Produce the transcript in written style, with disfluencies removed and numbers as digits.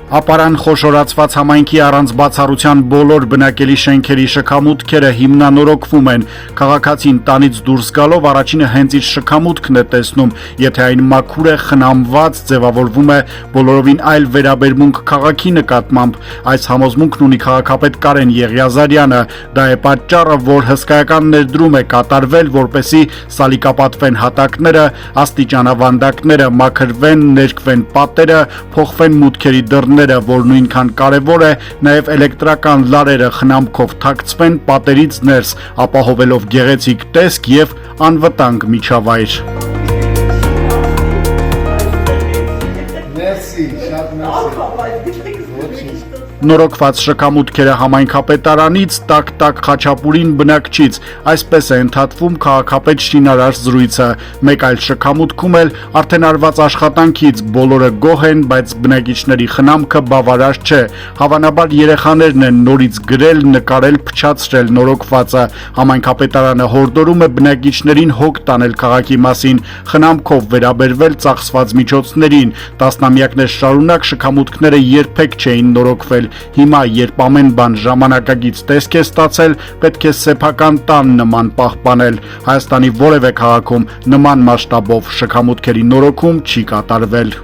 Ապարան խոշորացված համայնքի առանց բացառության բոլոր բնակելի շենքերի շքամուտքերը հիմնանորոգվում են։ Քաղաքացին տանից դուրս գալով առաջինը հենց իր շքամուտքն է տեսնում, եթե այն մաքուր է, խնամված, ձևավորվում է բոլորովին այլ վերաբերմունք քաղաքի նկատմամբ։ Այս համոզմունքն ունի քաղաքապետ Կարեն Եղիազարյանը։ Դա է պատճառը, որ հսկայական ներդրում է կատարվել, որպեսզի սալիկապատվեն հատակները, աստիճանավանդակները, մաքրվեն, ներկվեն պատերը, փոխվեն մուտքերի դռները, որ նույնքան կարևոր է, նաև էլեկտրական լարերը խնամքով թաքցվեն պատերից ներս, ապահովելով գեղեցիկ տեսք և անվտանգ միջավայր։ Նորոգված շքամուտքերը համայնքապետարանից տակ-տակ Խաչապուրին բնակչից, այսպես է ընդհատվում քաղաքապետ շինարար զրույցը։ Մեկ այլ շքամուտքում էլ արդեն արված աշխատանքից բոլորը գոհ են, բայց բնակիչների խնամքը բավարար չէ։ Հավանաբար երեխաներն են նորից գրել, նկարել, փչացրել նորոգվածը։ Համայնքապետարանը հորդորում է բնակիչներին հոգ տանել քաղաքի մասին, խնամքով վերաբերվել ծախսված միջոցներին։ Տասնամյակներ շարունակ շքամուտքները երբեք չէին նորոգվել։ Հիմա, երբ ամեն բան ժամանակակից տեսք է ստացել, պետք է սեփական տան նման պահպանել։ Հայաստանի որևէ քաղաքում նման մասշտաբով շքամուտքերի նորոգում չի կատարվել։